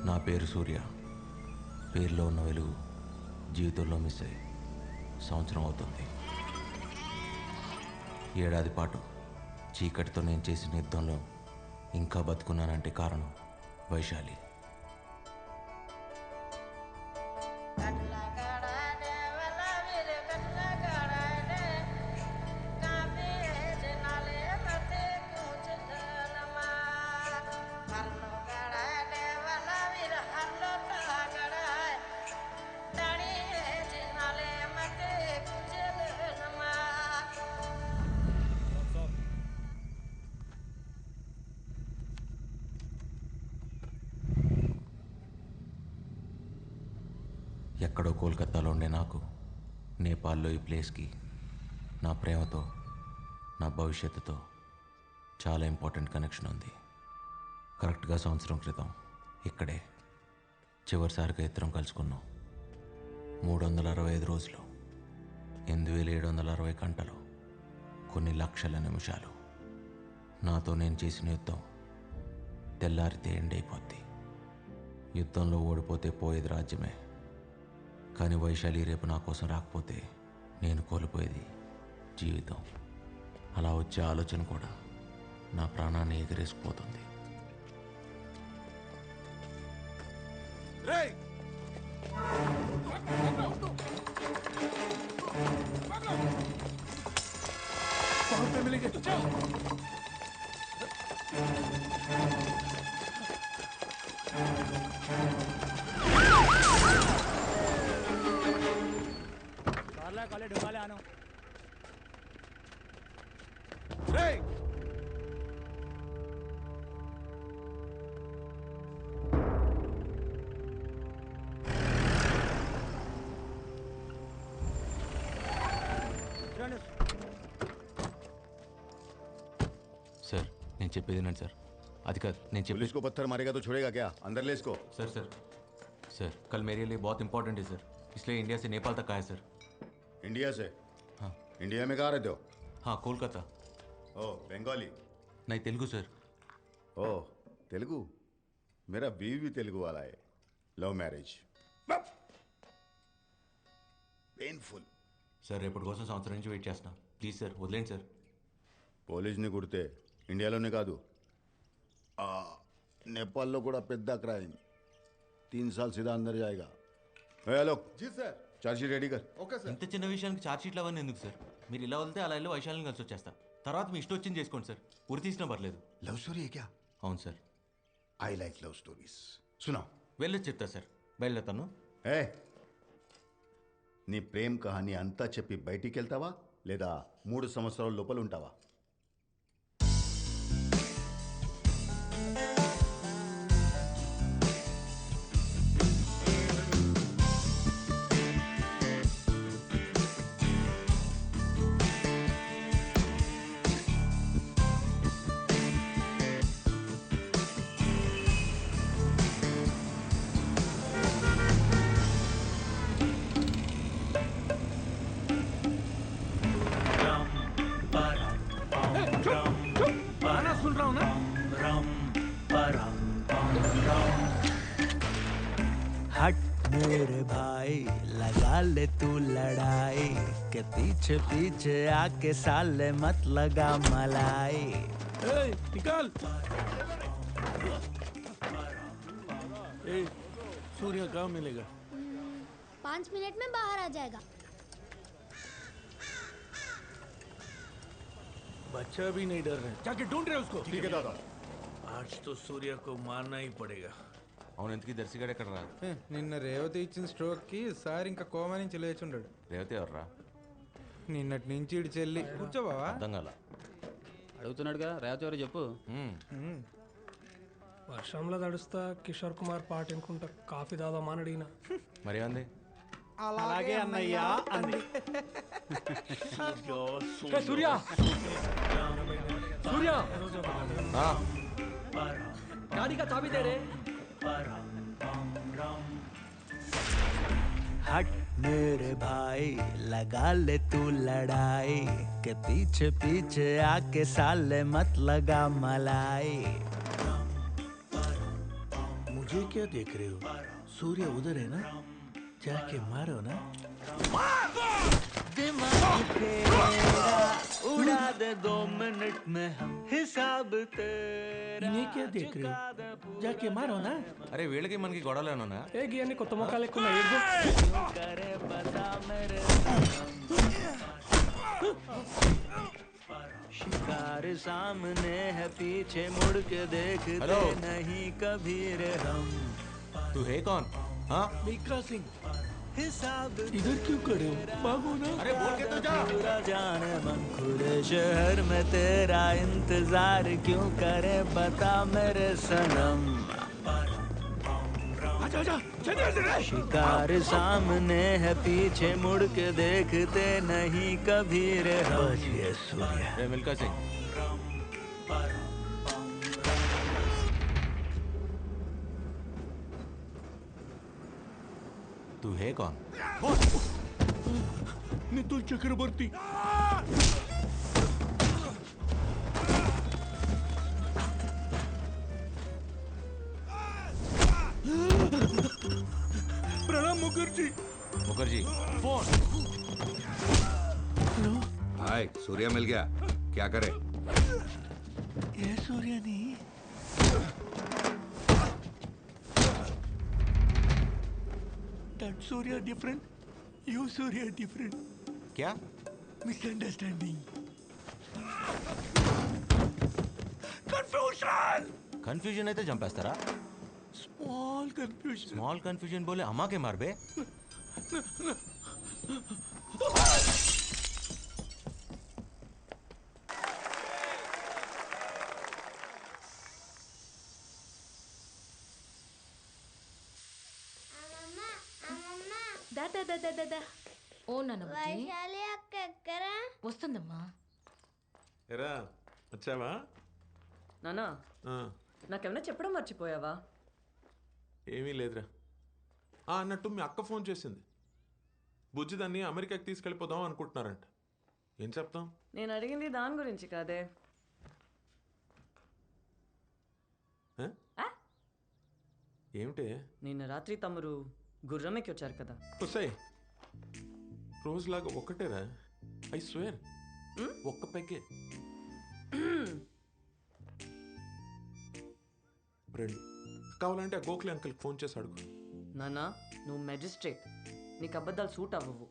నా పేరు సూర్య. పేరులో ఉన్న వెలుగు జీవితంలో మిస్ అయ్యి సంవత్సరం అవుతుంది. ఏడాది పాటు చీకటితో నేను చేసిన యుద్ధంలో ఇంకా బతుకున్నానంటే కారణం వైశాలి. ఎక్కడో కోల్కతాలో ఉండే నాకు నేపాల్లో ఈ ప్లేస్కి నా ప్రేమతో, నా భవిష్యత్తుతో చాలా ఇంపార్టెంట్ కనెక్షన్ ఉంది. కరెక్ట్గా సంవత్సరం క్రితం ఇక్కడే చివరిసారిగా ఇద్దరం కలుసుకున్నాం. 365 రోజులు, 8760 గంటలు, కొన్ని లక్షల నిమిషాలు. నాతో నేను చేసిన యుద్ధం తెల్లారితే ఎండైపోద్ది. యుద్ధంలో ఓడిపోతే పోయేది రాజ్యమే. కానీ వైశాలి రేపు నా కోసం రాకపోతే నేను కోల్పోయేది జీవితం. అలా వచ్చే ఆలోచన కూడా నా ప్రాణాన్ని ఎగరేసుకుపోతుంది. सर నేను చెప్పేది వినండి సార్. అది కాదు నేను చెప్పేది. पुलिस को पत्थर मारेगा तो छोड़ेगा क्या? अंदर ले इसको। सर सर सर कल मेरे लिए बहुत इंपॉर्टेंट है सर, इसलिए इंडिया से नेपाल तक आया सर. इंडिया से? हाँ. इंडिया में कहाँ रहते हो? हाँ कोलकाता. ओ बंगाली? नहीं तेलुगु सर. ओ तेलुगु? मेरा बीवी भी तेलुगु वाला है. Love marriage. पेनफुल. సార్ రేపటి కోసం సంవత్సరం నుంచి వెయిట్ చేస్తున్నా. ప్లీజ్ సార్ వదిలేండి సార్. పోలీస్ని కుడితే ఇండియాలోనే కాదు నేపాల్లో కూడా పెద్ద క్రైమ్. 3 साल सीधा अंदर जाएगा. हेलो जी सर. चार्जशीट रेडी कर. Okay sir. ఇంత చిన్న విషయానికి ఛార్జ్ షీట్లు అవన్నీ ఎందుకు సార్? మీరు ఇలా వెళ్తే అలా వెళ్ళి వైశాలిని కలిసి వచ్చేస్తా. తర్వాత మీ ఇష్టం వచ్చింది చేసుకోండి సార్. ఉరి తీసినా పర్లేదు. लव स्टोरी है क्या? అవును sir. I like love stories. सुनाओ. వెళ్ళొచ్చు చెప్తా సార్. బయలుదేరుతాను. ఏ నీ ప్రేమ్ కహాని అంతా చెప్పి బయటికి వెళ్తావా లేదా 3 సంవత్సరాల లోపల ఉంటావా? हट मेरे भाई लगा ले तू लड़ाई के पीछे पीछे आके साले मत लगा मलाई. निकाल. सूर्य कहाँ मिलेगा? 5 मिनट में बाहर आ जाएगा. बच्चा भी नहीं डर रहे. जाके ढूंढ रहे उसको. ठीक है दादा. आज तो सूर्य को मारना ही पड़ेगा. అవును ఎందుకు దర్శిగాడు ఎక్కడ రా? నిన్న రేవతి ఇచ్చిన స్ట్రోక్కి సార్ ఇంకా కోమా నుంచి లేచుండాడు. రేవతి ఎవర్రా? నిన్నటి నుంచి ఇటు చెల్లి. కూర్చోబావా? అర్థం కాల. అడుగుతున్నాడుగా రేవతి ఎవరు చెప్పు. వర్షంలో తడుస్తా కిషోర్ కుమార్ పాట అనుకుంటా కాఫీ దాదామా అని అడిగిన. మరి అంది అలాగే అన్నయ్యా అంది. సూర్య సూర్య गाड़ी का चाबी दे रे. हट मेरे भाई लगा ले तू लड़ाई के पीछे पीछे आके साले मत लगा मलाई. मुझे क्या देख रहे हो? सूर्य उधर है ना, जाके मारो ना। दिमाग तेरा उड़ा दे 2 मिनट में हम हिसाब तेरा इन्हें क्या देख रहे हो? जाके मारो ना। అరే వీళ్ళకి మనకి గొడవలేనా? ఏ గీ కొత్త మొక్కలు ఎక్కువ ఉన్నాయి. क्यों करे बता मेरे शिकार सामने है पीछे मुड़ के देखते हेलो। नहीं कभी रे हम तू है कौन? हाँ मिल्खा सिंह हिसाब इधर क्यों खड़े हो? भागो ना। अरे बोल के तो जा। पूरा जाने मन खुले शहर में तेरा इंतजार क्यों करे बता मेरे सनम आजा आजा, चलिए इधर। शिकार सामने है पीछे मुड़ के देखते नहीं कभी रे हम बचिए सूर्य। రే మిల్కా సింగ్, तू है कौन? मिथुन चक्रवर्ती। प्रणाम मुखर्जी। मुखर्जी फोन। हाय, सूर्य मिल गया। क्या करे? ये सूर्य नहीं। That Surya different, you Surya different. क्या? Misunderstanding. Confusion. కన్ఫ్యూజన్ అయితే చంపేస్తారా? Small confusion. స్మాల్ కన్ఫ్యూజన్ బోలే అమ్మాకే మారబే. దా ఓ నాన్న వైశాలి అక్క ఎక్కరా? వస్తుందమ్మా. ఎరా వచ్చావా? నానా ఆ, నాకేమైనా చెప్పడం మర్చిపోయావా? ఏమీ లేదురా. అన్నట్టు మీ అక్క ఫోన్ చేసింది. బుజ్జి దాన్ని అమెరికాకి తీసుకెళ్ళిపోదాం అనుకుంటున్నారంట. ఏం చెప్తాం? నేను అడిగింది దాని గురించి కాదే. ఏమిటే? నిన్న రాత్రి తమరు గుర్రం ఎక్కి వచ్చారు కదా. వస్తాయి రోజులాగా ఒక్కటేరా. ఐ స్వేర్ ఒక్క పెగ్గే. రెండు కావాలంటే ఆ గోఖలే అంకుల్కి ఫోన్ చేసి అడుగు. నానా నువ్వు మెజిస్ట్రేట్, నీకు అబద్ధాలు సూట్ అవ్వవు.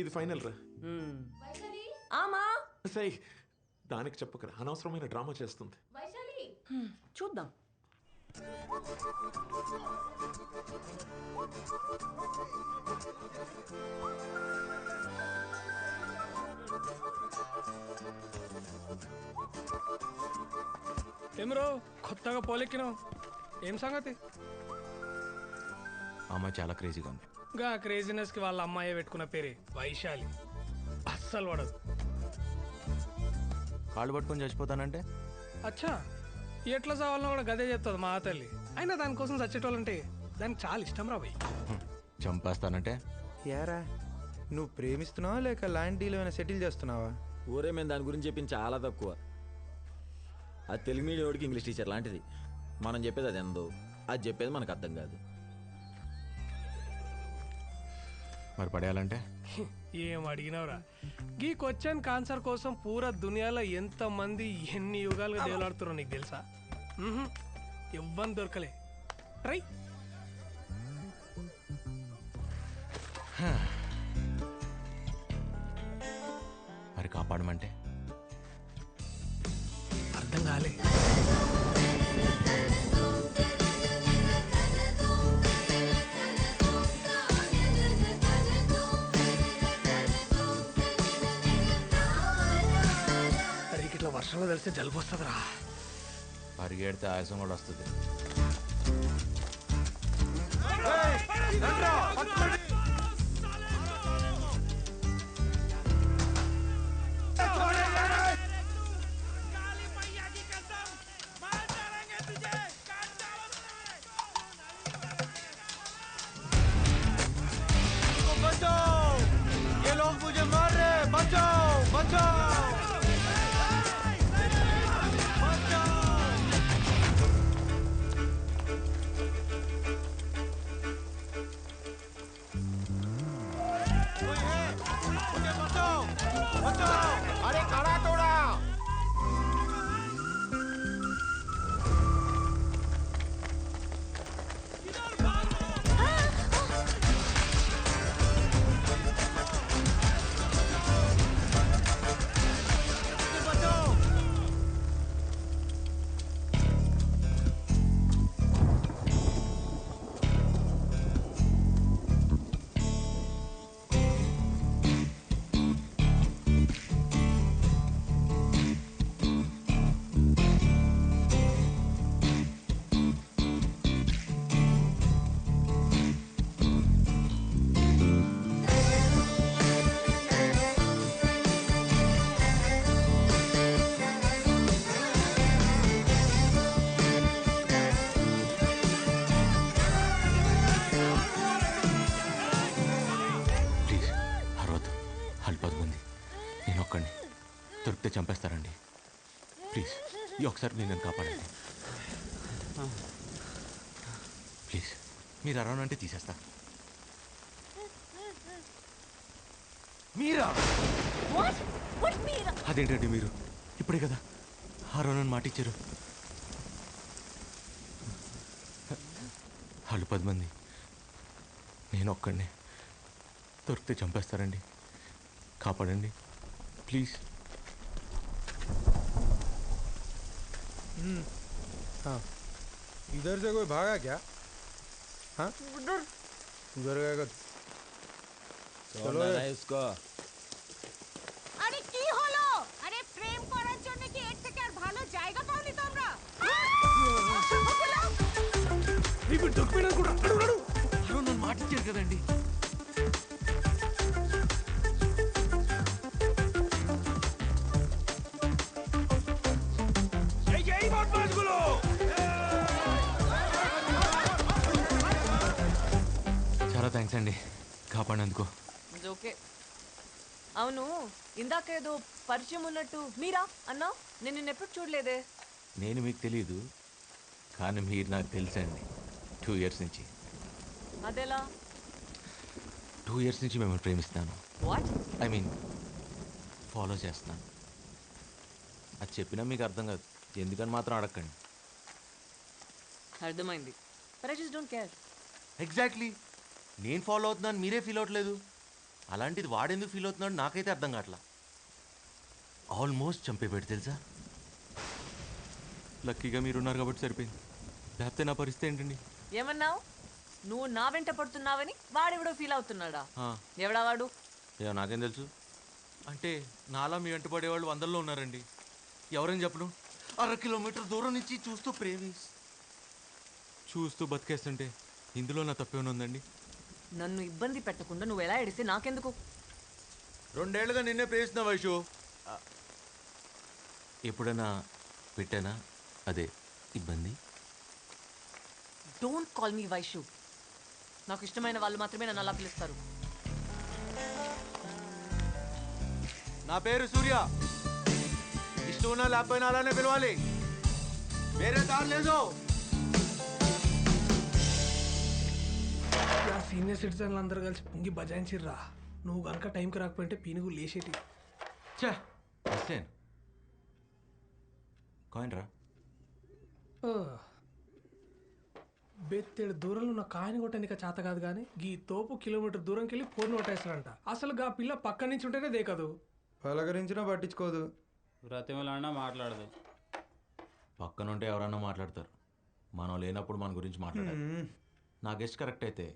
ఇది ఫైనల్ రా. ఆమా సై దానికి చెప్పకరా, అనవసరమైన డ్రామా చేస్తుంది. చూద్దాం. ఏమ్రో కొత్తగా పోలెక్కినావు, ఏం సంగతి? అమ్మాయి చాలా క్రేజీగా ఉంది. గా క్రేజీనెస్ కి వాళ్ళ అమ్మాయి పెట్టుకున్న పేరే వైశాలి. అస్సలు పడదు. కాళ్ళు పట్టుకొని చచ్చిపోతానంటే అచ్చా ఎట్లా చావాలన్నా కూడా గదే చెప్తుంది మా తల్లి. అయినా దానికోసం చచ్చేటోళ్ళంటే దానికి చాలా ఇష్టం రా భయ్. చంపేస్తానంటే యారా నువ్వు ప్రేమిస్తున్నావా లేక ల్యాండ్ డీల్ ఏమైనా సెటిల్ చేస్తున్నావా? ఊరే మేము దాని గురించి చెప్పింది చాలా తక్కువ. అది తెలుగు మీడియోడికి ఇంగ్లీష్ టీచర్ లాంటిది. మనం చెప్పేది అది ఎందో, అది చెప్పేది మనకు అర్థం కాదు. మరి పడేయాలంటే ఏం అడిగినవరా? ఈ క్వశ్చన్ ఆన్సర్ కోసం పూరా దునియాలో ఎంత మంది ఎన్ని యుగాలుగా దేవులాడుతున్నారో నీకు తెలుసా? ఎవ్వని దొరకలే. ట్రై. మరి కాపాడమంటే అర్థం కాలే. ఇట్లా వర్షంలో తెలిస్తే జలుబు వస్తుందిరా. పరిగెడితే ఆయాసం కూడా వస్తుంది. దొరికితే చంపేస్తారండి. ప్లీజ్ ఈ ఒకసారి మీరు నన్ను కాపాడండి. ప్లీజ్ మీరు అరౌండ్ అంటే తీసేస్తా. మీరా? అదేంటండి మీరు ఇప్పుడే కదా అరౌండ్ మాట ఇచ్చారు. వాళ్ళు 10 మంది, నేను ఒక్కడినే. దొరికితే చంపేస్తారండి. కాపాడండి ప్లీజ్. इधर से कोई भागा क्या? हाँ उधर गएगा। চলো इसको। আরে কি হলো? আরে প্রেম করার জন্য কি এর থেকে আর ভালো জায়গা পাওনি তোমরা? ఇప్పుడు దొరికిపోయినా కూడా అడుగు నన్ను మాట ఇచ్చారు కదండి. చాలా థ్యాంక్స్ అండి కాపాడినందుకు. ఓకే. అవును, ఇందాకేదో పరిచయం ఉన్నట్టు మీరా అన్నా? నేను నిన్న ఎప్పుడు చూడలేదే. నేను మీకు తెలియదు కానీ మీరు నాకు తెలుసండి. 2 years నుంచి. అదెలా? 2 years నుంచి మిమ్మల్ని ప్రేమిస్తున్నాను. వాట్? ఐ మీన్ ఫాలో చేస్తున్నాను. అది చెప్పినా మీకు అర్థం కాదు, ఎందుకని మాత్రం అడగండి. అర్థమైంది. But I just don't care. Exactly. నేను ఫాలో అవుతున్నాను మీరే ఫీల్ అవ్వట్లేదు. అలాంటిది వాడెందుకు ఫీల్ అవుతున్నాడు నాకైతే అర్థం కావట్లా. ఆల్మోస్ట్ చంపేపెట్టి తెలుసా. లక్కీగా మీరున్నారు కాబట్టి సరిపోయింది, లేకపోతే నా పరిస్థితి ఏంటండి? ఏమన్నావు? నువ్వు నా వెంట పడుతున్నావని వాడెవడో ఫీల్ అవుతున్నాడా? ఎవడా వాడు? ఏమో నాకేం తెలుసు. అంటే నాలా మీ వెంట పడేవాళ్ళు 100లో ఉన్నారండి. ఎవరని చెప్పను. 1/2 కిలోమీటర్ దూరం నుంచి చూస్తూ బతికేస్తుంటే ఇందులో నా తప్పేమైనా ఉందండి? నన్ను ఇబ్బంది పెట్టకుండా నువ్వు ఎలా ఎడిస్తే నాకెందుకు? 2 ఏళ్ళుగా నిన్నే ప్రేమిస్తున్నా వైషు. ఎప్పుడైనా పెట్టానా అదే ఇబ్బంది? Don't call me Vaishu. నాకు ఇష్టమైన వాళ్ళు మాత్రమే నన్ను అలా పిలుస్తారు. నా పేరు సూర్య. ఇష్టం ఉన్నా లేకపోయినా అలానే పిలవాలి, వేరే దారి లేదు. సీనియర్ సిటిజన్లు అందరూ కలిసి పొంగి బజాయించిర్రా. నువ్వు కనుక టైంకి రాకపోయింటే పీనుగు లేచేటి. కాయిన్ రా. బెత్తేడు దూరంలో ఉన్న కాయని కొట్టడానికి చేత కాదు కానీ గీ తోపు కిలోమీటర్ దూరంకి వెళ్ళి ఫోన్ కొట్టేస్తాడంట. అసలు గా పిల్ల పక్క నుంచి ఉంటేనే దేకదు, పలకరించినా పట్టించుకోదు, బ్రతిమలాడినా మాట్లాడదు. పక్కనుంటే ఎవరన్నా మాట్లాడతారు, మనం లేనప్పుడు మన గురించి మాట్లాడారు. నా గెస్ట్ కరెక్ట్ అయితే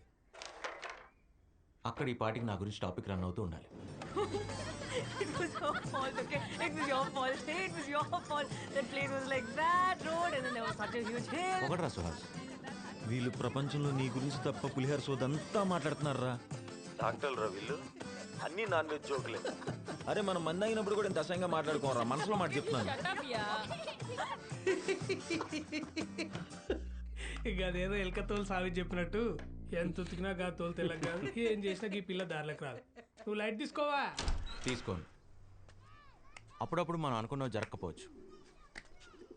అక్కడ ఈ పాటికి నా గురించి టాపిక్ రన్ అవుతూ ఉండాలి. It was your fault, okay? It was your fault. Hey, it was your fault. That plane was like that road and then there was such a huge hill. ఒకటి రా సుహాస్, వీళ్ళు ప్రపంచంలో నీ గురించి తప్ప పులిహార సోదంతా మాట్లాడుతున్నారా? డాక్టర్లు రా వీళ్ళు, అన్ని నాన్ వెజ్ జోకులే. అరే మనం మంది అయినప్పుడు కూడా ఇంత అసహ్యంగా మాట్లాడుకోరా, మనసులో మాట చెప్తున్నాను. ఇక అదేదో ఎలక తోలు సావి చెప్పినట్టు ఎంత ఉతికినా గా తోలు తెల్లగా కాదు, ఏం చేసినా ఈ పిల్ల దారిలోకి రాదు. నువ్వు లైట్ తీసుకోవా? తీసుకోండి. అప్పుడప్పుడు మనం అనుకున్నవి జరగకపోవచ్చు,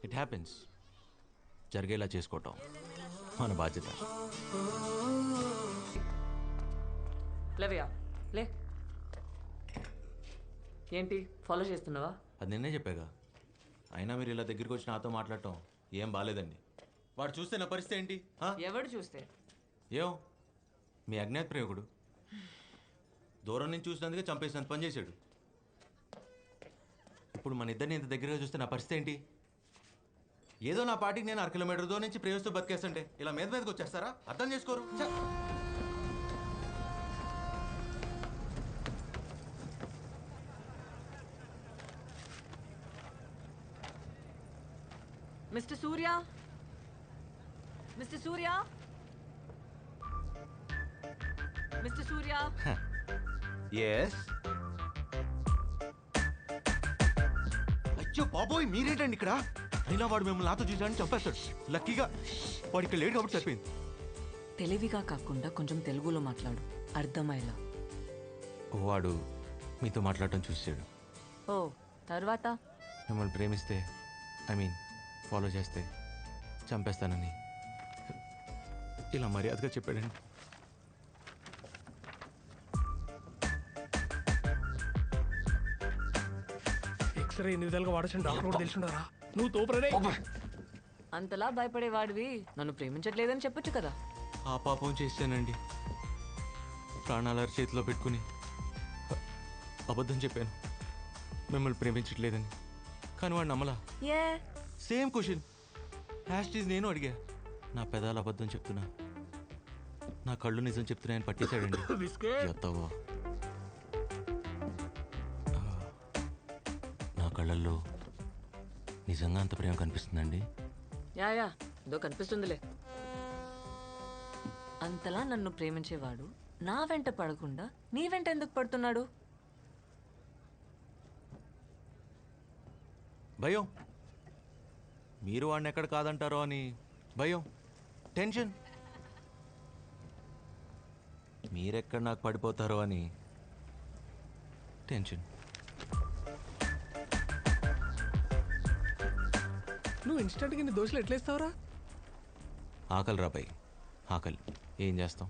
ఇట్ హ్యాపెన్స్. జరిగేలా చేసుకోవటం మన బాధ్యత. లేవయ్యా లే. ఏంటి ఫాలో చేస్తున్నావా? అది నిన్నే చెప్పాగా. అయినా మీరు ఇలా దగ్గరికి వచ్చి నాతో మాట్లాడటం ఏం బాగాలేదండి. వాడు చూస్తే నా పరిస్థితి ఏంటి? ఎవడు చూస్తే? మీ అజ్ఞాత ప్రేమికుడు దూరం నుంచి చూసినందుకే చంపేసినంత పని చేశాడు. ఇప్పుడు మన ఇద్దరిని ఇంత దగ్గరగా చూస్తే నా పరిస్థితి ఏంటి? ఏదో నా పాటికి నేను 1/2 కిలోమీటర్ దూరం నుంచి ప్రేమిస్తూ బతికేస్తుంటే ఇలా మీదకి వచ్చేస్తారా? అర్థం చేసుకోరు. మిస్టర్ సూర్య, మిస్టర్ సూర్య, మిస్టర్ సూర్య. ఎస్. అయ్యో బాబోయ్ మీరేంటండి ఇక్కడ? అయినా వాడు మిమ్మల్ని నాతో చూసాడని చంపేస్తాడు. లక్కీగా వాడు ఇక్కడ లేడు కాబట్టి సరిపోయింది. తెలివిగా కాకుండా కొంచెం తెలుగులో మాట్లాడు, అర్థమయ్యేలా. వాడు మీతో మాట్లాడటం చూసాడు. ఓ తర్వాత మిమ్మల్ని ప్రేమిస్తే ఫాలో చేస్తే చంపేస్తానని ఇలా మర్యాదగా చెప్పాడండి. ఎక్స్రే ఎన్ని విధాలుగా వాడచ్చు డాక్టర్ కూడా తెలిసిండారా? నువ్వు తోపరే. అంతలా భయపడేవాడివి నన్ను ప్రేమించట్లేదని చెప్పొచ్చు కదా. ఆ పాపం చేశానండి. ప్రాణాల చేతిలో పెట్టుకుని అబద్ధం చెప్పాను మిమ్మల్ని ప్రేమించట్లేదని. కానీ వాడు నమ్మలా. సేమ్ క్వశ్చన్ హ్యాష్టీజ్ నేను అడిగా. నా పెదాలు అబద్ధం చెప్తున్నా, నా కళ్ళు నిజం చెప్తున్నాయని పట్టేశాడండి. చెప్తావో నా కళ్ళల్లో నిజంగా అంత ప్రేమ కనిపిస్తుందండి? యా ఏదో కనిపిస్తుందిలే. అంతలా నన్ను ప్రేమించేవాడు నా వెంట పడకుండా నీ వెంట ఎందుకు పడుతున్నాడు? భయం. మీరు వాడిని ఎక్కడ కాదంటారో అని భయం, టెన్షన్. మీరెక్కడ నాకు పడిపోతారో అని టెన్షన్. నువ్వు ఇన్స్టెంట్గా నీ దోశలు ఎట్లేస్తావురా? ఆకలి రాబాయి, ఆకలి. ఏం చేస్తాం?